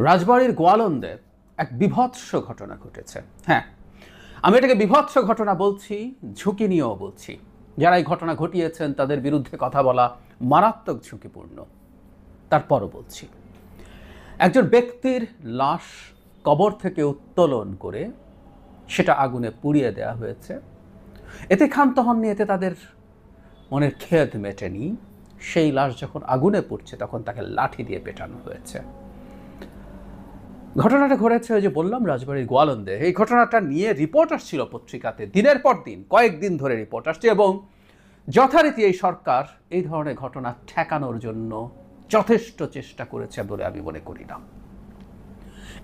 রাজবাড়ীর গোয়ালন্দে এক বিভৎস ঘটনা ঘটেছে। হ্যাঁ, আমি এটাকে বিভৎস ঘটনা বলছি, ঝুঁকি নিয়েও বলছি। যারা এই ঘটনা ঘটিয়েছেন তাদের বিরুদ্ধে কথা বলা মারাত্মক ঝুঁকিপূর্ণ। তারপরও বলছি, একজন ব্যক্তির লাশ কবর থেকে উত্তোলন করে সেটা আগুনে পুড়িয়ে দেওয়া হয়েছে। এতে ক্ষান্ত হননি, এতে তাদের মনের খেদ মেটেনি। সেই লাশ যখন আগুনে পুড়ছে তখন তাকে লাঠি দিয়ে পেটানো হয়েছে। ঘটনাটা ঘটেছে ওই যে বললাম রাজবাড়ির গোয়ালন্দে। এই ঘটনাটা নিয়ে রিপোর্ট আসছিল পত্রিকাতে, দিনের পর দিন, কয়েকদিন ধরে রিপোর্ট আসছে, এবং যথারীতি এই সরকার এই ধরনের ঘটনা ঠেকানোর জন্য যথেষ্ট চেষ্টা করেছে বলে আমি মনে করি না।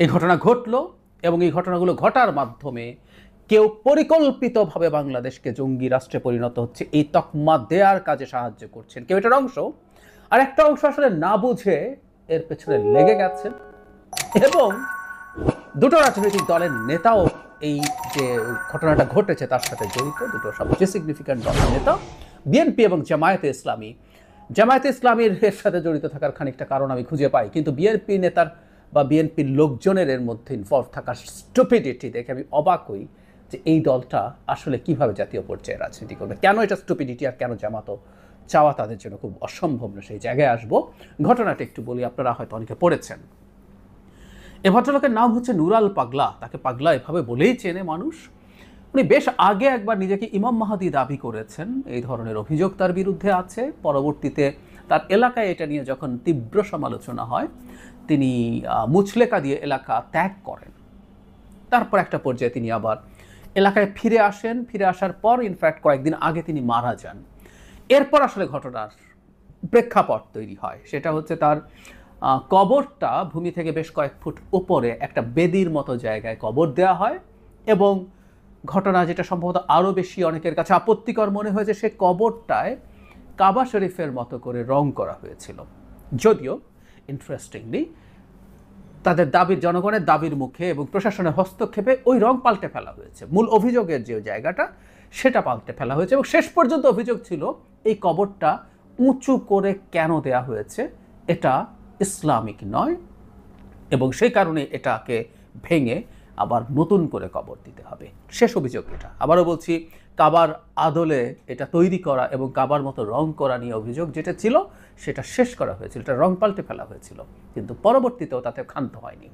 এই ঘটনা ঘটলো এবং এই ঘটনাগুলো ঘটার মাধ্যমে কেউ পরিকল্পিতভাবে বাংলাদেশকে জঙ্গি রাষ্ট্রে পরিণত হচ্ছে এই তকমা দেওয়ার কাজে সাহায্য করছেন কেউ, এটার অংশ। আর একটা অংশ আসলে না বুঝে এর পেছনে লেগে গেছেন, এবং দুটো রাজনৈতিক দলের নেতাও এই যে ঘটনাটা ঘটেছে তার সাথে জড়িত। দুটো সবচেয়ে সিগনিফিক্যান্ট দলের নেতা বিএনপি এবং জামায়াতে ইসলামী। জামায়াতে ইসলামীর এর সাথে জড়িত থাকার খানিকটা কারণ আমি খুঁজে পাই, কিন্তু বিএনপি নেতার বা বিএনপির লোকজনের এর মধ্যে ইনভলভ থাকার স্টুপিডিটি দেখে আমি অবাক হই যে এই দলটা আসলে কিভাবে জাতীয় পর্যায়ে রাজনীতি করবে। কেন এটা স্টুপিডিটি, আর কেন জামাতও চাওয়া তাদের জন্য খুব অসম্ভব না, সেই জায়গায় আসবো। ঘটনাটা একটু বলি, আপনারা হয়তো অনেকে পড়েছেন। এ ভদ্রলোকের নাম হচ্ছে নুরাল পাগলা। তাকে পাগলা এভাবে বলেই চেনে মানুষ। উনি বেশ আগে একবার নিজেকে ইমাম মাহাদি দাবি করেছেন, এই ধরনের অভিযোগ তার বিরুদ্ধে আছে। পরবর্তীতে তার এলাকায় এটা নিয়ে যখন তীব্র সমালোচনা হয়, তিনি মুচলেকা দিয়ে এলাকা ত্যাগ করেন। তারপর একটা পর্যায়ে তিনি আবার এলাকায় ফিরে আসেন। ফিরে আসার পর ইনফ্যাক্ট কয়েকদিন আগে তিনি মারা যান। এরপর আসলে ঘটনার প্রেক্ষাপট তৈরি হয়। সেটা হচ্ছে তার কবরটা ভূমি থেকে বেশ কয়েক ফুট উপরে একটা বেদির মতো জায়গায় কবর দেওয়া হয়, এবং ঘটনা যেটা সম্ভবত আরও বেশি অনেকের কাছে আপত্তিকর মনে হয়েছে, সে কবরটায় কাবা শরীফের মতো করে রং করা হয়েছিল। যদিও ইন্টারেস্টিংলি তাদের দাবির, জনগণের দাবির মুখে এবং প্রশাসনের হস্তক্ষেপে ওই রং পাল্টে ফেলা হয়েছে। মূল অভিযোগের যে জায়গাটা সেটা পাল্টে ফেলা হয়েছে, এবং শেষ পর্যন্ত অভিযোগ ছিল এই কবরটা উঁচু করে কেন দেয়া হয়েছে, এটা ইসলামিক নয়, এবং সেই কারণে এটাকে ভেঙে আবার নতুন করে কবর দিতে হবে। শেষ অভিযোগ এটা। আবারও বলছি, কাবার আদলে এটা তৈরি করা এবং কাবার মতো রং করা নিয়ে অভিযোগ যেটা ছিল সেটা শেষ করা হয়েছিল, এটা রং পাল্টে ফেলা হয়েছিল, কিন্তু পরবর্তীতেও তাতে ক্ষান্ত হয়নি।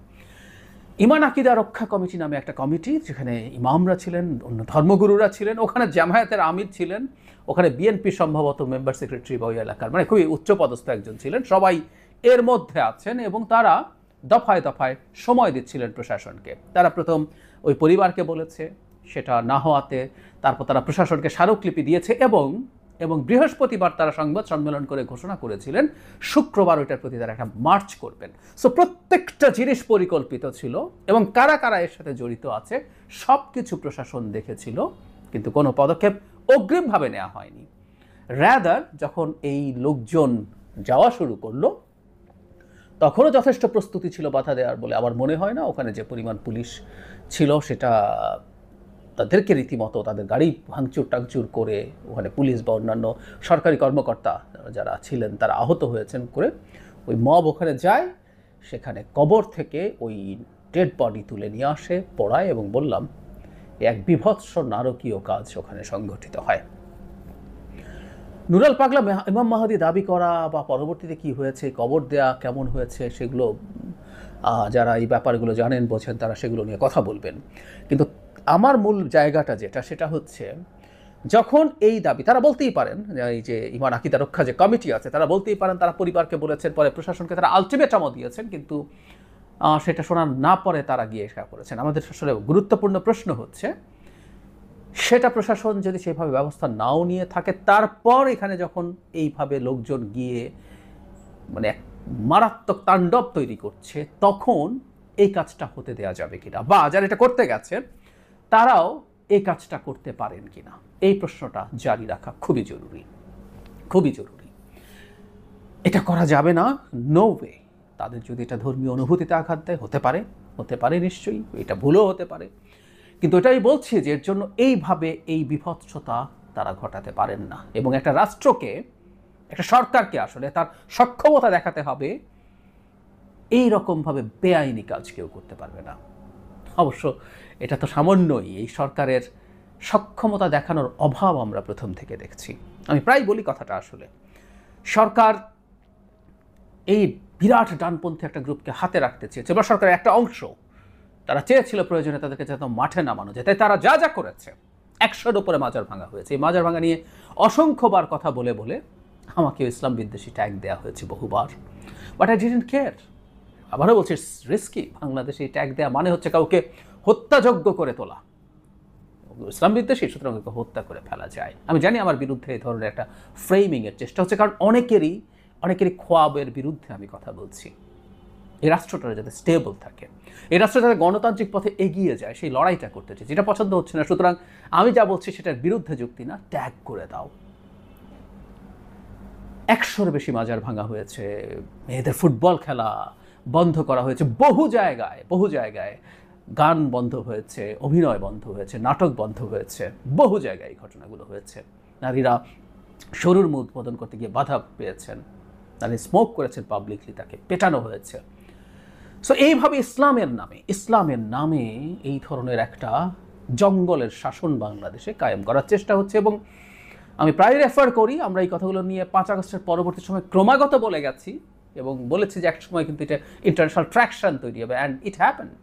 ইমান আকিদা রক্ষা কমিটি নামে একটা কমিটি, যেখানে ইমামরা ছিলেন, অন্য ধর্মগুরুরা ছিলেন, ওখানে জামায়াতের আমির ছিলেন, ওখানে বিএনপি সম্ভবত মেম্বার সেক্রেটারি বা ওই এলাকার মানে খুবই উচ্চপদস্থ একজন ছিলেন, সবাই এর মধ্যে আছেন, এবং তারা দফায় দফায় সময় দিচ্ছিলেন প্রশাসনকে। তারা প্রথম ওই পরিবারকে বলেছে, সেটা না হওয়াতে তারপর তারা প্রশাসনকে স্মারকলিপি দিয়েছে, এবং বৃহস্পতিবার তারা সংবাদ সম্মেলন করে ঘোষণা করেছিলেন শুক্রবার ওইটার প্রতি তারা একটা মার্চ করবেন। সো প্রত্যেকটা জিনিস পরিকল্পিত ছিল, এবং কারা কারা এর সাথে জড়িত আছে সব কিছু প্রশাসন দেখেছিল, কিন্তু কোনো পদক্ষেপ অগ্রিমভাবে নেওয়া হয়নি। রাদার যখন এই লোকজন যাওয়া শুরু করলো তখনও যথেষ্ট প্রস্তুতি ছিল বাধা দেওয়ার বলে আমার মনে হয় না। ওখানে যে পরিমাণ পুলিশ ছিল সেটা তাদেরকে রীতিমতো তাদের গাড়ি ভাঙচুর টাংচুর করে, ওখানে পুলিশ বা অন্যান্য সরকারি কর্মকর্তা যারা ছিলেন তারা আহত হয়েছেন করে ওই মব ওখানে যায়, সেখানে কবর থেকে ওই ডেড বডি তুলে নিয়ে আসে, পড়ায়, এবং বললাম এক বিভৎস নারকীয় কাজ ওখানে সংঘটিত হয়। নুরাল পাগলা ইমাম মাহাদি দাবি করা বা পরবর্তীতে কি হয়েছে, কবর দেয়া কেমন হয়েছে, সেগুলো যারা এই ব্যাপারগুলো জানেন বোঝেন তারা সেগুলো নিয়ে কথা বলবেন। কিন্তু আমার মূল জায়গাটা যেটা, সেটা হচ্ছে যখন এই দাবি তারা বলতেই পারেন, এই যে ইমান আকিদা রক্ষা যে কমিটি আছে তারা বলতেই পারেন তারা পরিবারকে বলেছেন, পরে প্রশাসনকে তারা আলটিমেটামও দিয়েছেন, কিন্তু সেটা শোনার না পরে তারা গিয়ে এসে করেছেন। আমাদের আসলে গুরুত্বপূর্ণ প্রশ্ন হচ্ছে, সেটা প্রশাসন যদি সেভাবে ব্যবস্থা নাও নিয়ে থাকে, তারপর এখানে যখন এইভাবে লোকজন গিয়ে মানে এক মারাত্মক তাণ্ডব তৈরি করছে, তখন এই কাজটা হতে দেওয়া যাবে কিনা, বা যারা এটা করতে গেছেন তারাও এই কাজটা করতে পারেন কিনা, এই প্রশ্নটা জারি রাখা খুবই জরুরি, খুবই জরুরি। এটা করা যাবে না, নো ওয়ে। তাদের যদি এটা ধর্মীয় অনুভূতিতে আঘাত দেয়, হতে পারে নিশ্চয়ই, এটা ভুলও হতে পারে, কিন্তু এটাই বলছি যে এর জন্য এইভাবে এই বিভৎসতা তারা ঘটাতে পারেন না। এবং একটা রাষ্ট্রকে, একটা সরকারকে আসলে তার সক্ষমতা দেখাতে হবে এই রকমভাবে বেআইনি কাজ কেউ করতে পারবে না। অবশ্য এটা তো সামান্যই, এই সরকারের সক্ষমতা দেখানোর অভাব আমরা প্রথম থেকে দেখছি। আমি প্রায় বলি কথাটা, আসলে সরকার এই বিরাট ডানপন্থী একটা গ্রুপকে হাতে রাখতে চেয়েছে, বা সরকারের একটা অংশ তারা চেয়েছিল প্রয়োজনে তাদেরকে যাতে মাঠে নামানো যায়। তাই তারা যা যা করেছে, 100-র উপরে মাজার ভাঙা হয়েছে। এই মাজার ভাঙা নিয়ে অসংখ্যবার কথা বলে বলে আমাকেও ইসলাম বিদ্বেষী ট্যাগ দেওয়া হয়েছে বহুবার, বাট আই ডিডন্ট কেয়ার। আবারও বলছি, রিস্কি। বাংলাদেশে ট্যাগ দেওয়া মানে হচ্ছে কাউকে হত্যাযোগ্য করে তোলা। ইসলাম বিদ্বেষী, সুতরাং হত্যা করে ফেলা যায়। আমি জানি আমার বিরুদ্ধে এই ধরনের একটা ফ্রেমিংয়ের চেষ্টা হচ্ছে, কারণ অনেকেরই খোয়াবের বিরুদ্ধে আমি কথা বলছি। এই রাষ্ট্রটা যাতে স্টেবল থাকে, এই রাষ্ট্র যাতে গণতান্ত্রিক পথে এগিয়ে যায়, সেই লড়াইটা করতে চাই। যেটা পছন্দ হচ্ছে না, সুতরাং আমি যা বলছি সেটার বিরুদ্ধে যুক্তি না, ট্যাগ করে দাও। 100-র বেশি মাজার ভাঙা হয়েছে, মেয়েদের ফুটবল খেলা বন্ধ করা হয়েছে, বহু জায়গায় গান বন্ধ হয়েছে, অভিনয় বন্ধ হয়েছে, নাটক বন্ধ হয়েছে, বহু জায়গায় এই ঘটনাগুলো হয়েছে। নারীরা শরীর উদ্বোধন করতে গিয়ে বাধা পেয়েছেন, নারী স্মোক করেছেন পাবলিকলি, তাকে পেটানো হয়েছে। সো এইভাবে ইসলামের নামে এই ধরনের একটা জঙ্গলের শাসন বাংলাদেশে কায়েম করার চেষ্টা হচ্ছে। এবং আমি প্রায় রেফার করি, আমরা এই কথাগুলো নিয়ে 5 আগস্টের পরবর্তী সময় ক্রমাগত বলে গেছি এবং বলেছি যে এক সময় কিন্তু এটা ইন্টারন্যাশনাল ট্র্যাকশন তৈরি হবে, and it happened.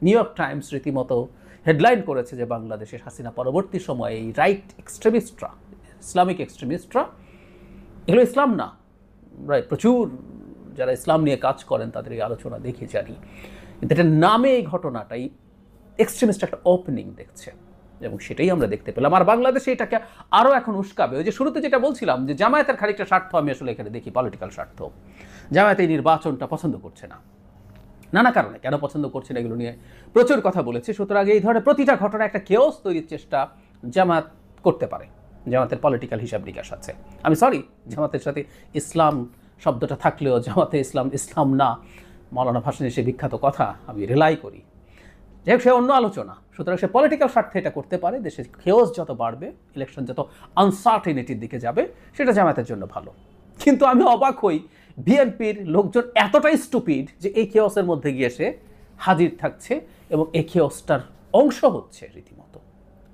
New York Times রীতিমতো হেডলাইন করেছে যে বাংলাদেশের হাসিনা পরবর্তী সময়ে এই রাইট এক্সট্রিমিস্টরা, ইসলামিক এক্সট্রিমিস্টরা, এগুলো ইসলাম না, রাইট, প্রচুর যারা ইসলাম নিয়ে কাজ করেন তাদের এই আলোচনা দেখি জানি, কিন্তু এটার নামে এই ঘটনাটাই এক্সট্রিমিস্ট একটা ওপেনিং দেখছে, এবং সেটাই আমরা দেখতে পেলাম। আর বাংলাদেশে এটাকে আরও এখন উস্কাবে। ওই যে শুরুতে যেটা বলছিলাম যে জামায়াতের খানিকটা স্বার্থ আমি আসলে এখানে দেখি, পলিটিক্যাল স্বার্থ। জামায়াত এই নির্বাচনটা পছন্দ করছে না, নানা কারণে। কেন পছন্দ করছে না এগুলো নিয়ে প্রচুর কথা বলেছে। সুতরাং এই ধরনের প্রতিটা ঘটনা একটা কেওস তৈরির চেষ্টা জামায়াত করতে পারে। জামাতের পলিটিক্যাল হিসাব নিকাশ আছে। আমি সরি, জামাতের সাথে ইসলাম শব্দটা থাকলেও জামাতে ইসলাম না, মৌলানা ভাসানীর সে বিখ্যাত কথা আমি রিলাই করি। যাই হোক, সে অন্য আলোচনা। সুতরাং সে পলিটিক্যাল স্বার্থে এটা করতে পারে। দেশের খেওস যত বাড়বে, ইলেকশন যত আনসার্টেনিটির দিকে যাবে, সেটা জামায়াতের জন্য ভালো। কিন্তু আমি অবাক হই, বিএনপির লোকজন এতটাই স্টুপিড যে এই খেওসের মধ্যে গিয়ে সে হাজির থাকছে এবং এই খেওসটার অংশ হচ্ছে, রীতিমতো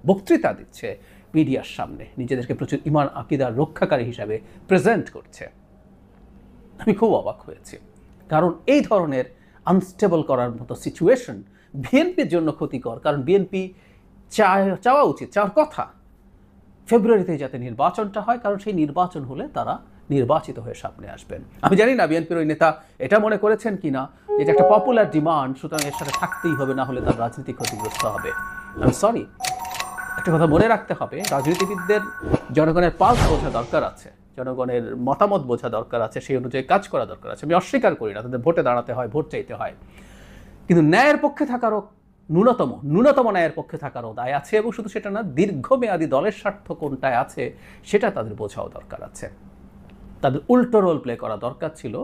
বক্তৃতা দিচ্ছে মিডিয়ার সামনে, নিজেদেরকে প্রচুর ইমান আকিদার রক্ষাকারী হিসাবে প্রেজেন্ট করছে। আমি খুব অবাক হয়েছি, কারণ এই ধরনের আনস্টেবল করার মতো সিচুয়েশন বিএনপির জন্য ক্ষতিকর। কারণ বিএনপি চাওয়া উচিত, চাওয়ার কথা ফেব্রুয়ারিতে যাতে নির্বাচনটা হয়, কারণ সেই নির্বাচন হলে তারা নির্বাচিত হয়ে সামনে আসবেন। আমি জানি না বিএনপির ওই নেতা এটা মনে করেছেন কিনা, এটা একটা পপুলার ডিমান্ড, সুতরাং এর সাথে থাকতেই হবে, না হলে তার রাজনীতি ক্ষতিগ্রস্ত হবে। আমি সরি, একটা কথা মনে রাখতে হবে, রাজনীতিবিদদের জনগণের পালস বোঝা দরকার আছে, জনগণের মতামত বোঝা দরকার আছে, সেই অনুযায়ী কাজ করা দরকার আছে। আমি অস্বীকার করি না, তাদের ভোটে দাঁড়াতে হয়, ভোট চাইতে হয়, কিন্তু ন্যায়ের পক্ষে থাকারও ন্যূনতম ন্যায়ের পক্ষে থাকারও দায় আছে। এবং শুধু সেটা না, দীর্ঘমেয়াদী দলের স্বার্থ কোনটায় আছে সেটা তাদের বোঝাও দরকার আছে। তাদের উল্টো রোল প্লে করা দরকার ছিল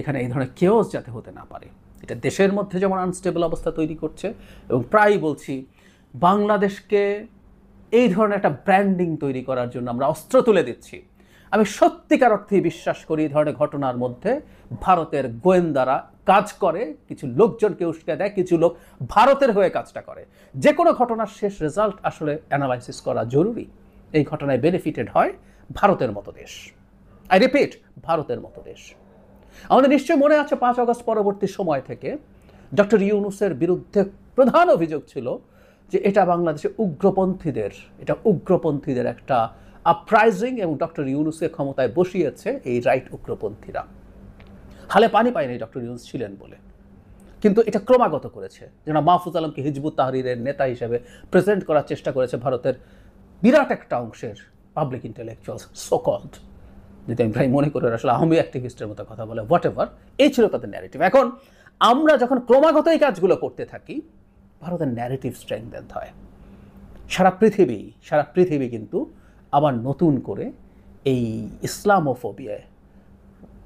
এখানে, এই ধরনের কেওস যাতে হতে না পারে। এটা দেশের মধ্যে যেমন আনস্টেবল অবস্থা তৈরি করছে, এবং প্রায়ই বলছি বাংলাদেশকে এই ধরনের একটা ব্র্যান্ডিং তৈরি করার জন্য আমরা অস্ত্র তুলে দিচ্ছি। আমি সত্যিকার অর্থেই বিশ্বাস করি এই ধরনের ঘটনার মধ্যে ভারতের গোয়েন্দারা কাজ করে, কিছু লোকজনকে উস্কে দেয়, কিছু লোক ভারতের হয়ে কাজটা করে। যে কোনো ঘটনার শেষ রেজাল্ট আসলে অ্যানালাইসিস করা জরুরি। এই ঘটনায় বেনিফিটেড হয় ভারতের মতো দেশ, আই রিপিট, ভারতের মতো দেশ। আমাদের নিশ্চয়ই মনে আছে 5 আগস্ট পরবর্তী সময় থেকে ডক্টর ইউনূসের বিরুদ্ধে প্রধান অভিযোগ ছিল যে এটা বাংলাদেশে উগ্রপন্থীদের একটা আপরাইজিং, এবং ডক্টর ইউনূসকে ক্ষমতায় বসিয়েছে এই রাইট উগ্রপন্থীরা। হালে পানি পায়নি ডক্টর ইউনূস ছিলেন বলে, কিন্তু এটা ক্রমাগত করেছে। যেন মাহফুজ আলমকে হিজবুত তাহরিরের নেতা হিসেবে প্রেজেন্ট করার চেষ্টা করেছে ভারতের বিরাট একটা অংশের পাবলিক ইন্টেলেকচুয়ালস, সো কল্ড, যদি আমি প্রায় মনে করি আসলে আওয়ামী অ্যাক্টিভিস্টের মতো কথা বলে, হোয়াট এভার, এই ছিল তাদের ন্যারেটিভ। এখন আমরা যখন ক্রমাগত এই কাজগুলো করতে থাকি, ভারতের ন্যারেটিভ স্ট্রেংথেন হয়। সারা পৃথিবী কিন্তু আবার নতুন করে এই ইসলামোফোবিয়ায়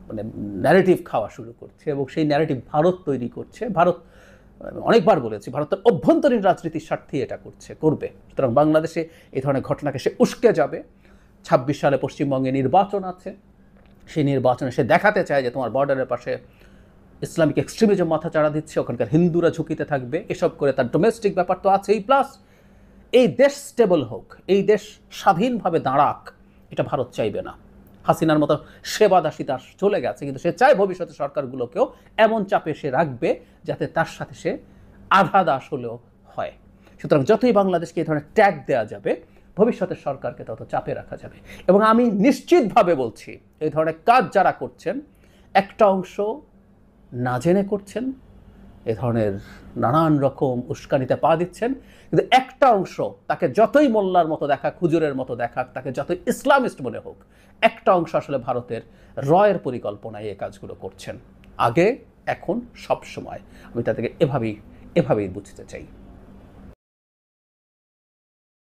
মানে ন্যারেটিভ খাওয়া শুরু করছে, এবং সেই ন্যারেটিভ ভারত তৈরি করছে। ভারত, অনেকবার বলেছি, ভারতের অভ্যন্তরীণ রাজনীতির স্বার্থেই এটা করবে। সুতরাং বাংলাদেশে এই ধরনের ঘটনাকে সে উস্কে যাবে। 26 সালে পশ্চিমবঙ্গে নির্বাচন আছে, সেই নির্বাচনে সে দেখাতে চায় যে তোমার বর্ডারের পাশে ইসলামিক এক্সট্রিমিজম মাথা চাড়া দিচ্ছে, ওখানকার হিন্দুরা ঝুঁকিতে থাকবে, এসব করে তার ডোমেস্টিক ব্যাপার তো আছেই। প্লাস এই দেশ স্টেবল হোক, এই দেশ স্বাধীনভাবে দাঁড়াক, এটা ভারত চাইবে না। হাসিনার মতো সেবা দাসী তার চলে গেছে, কিন্তু সে চায় ভবিষ্যতে সরকারগুলোকেও এমন চাপে সে রাখবে যাতে তার সাথে সে আধা দাস হলেও হয়। সুতরাং যতই বাংলাদেশকে এই ধরনের ট্যাগ দেওয়া যাবে, ভবিষ্যতের সরকারকে তত চাপে রাখা যাবে। এবং আমি নিশ্চিতভাবে বলছি, এই ধরনের কাজ যারা করছেন, একটা অংশ না জেনে করছেন, এ ধরনের নানান রকম উস্কানিতে পা দিচ্ছেন, কিন্তু একটা অংশ তাকে যতই মোল্লার মতো দেখাক, হুজুরের মতো দেখাক, তাকে যতই ইসলামিস্ট মনে হোক, একটা অংশ আসলে ভারতের রয়ের পরিকল্পনায় এই কাজগুলো করছেন। আগে, এখন, সব সময় আমি তাদেরকে এভাবেই বুঝতে চাই।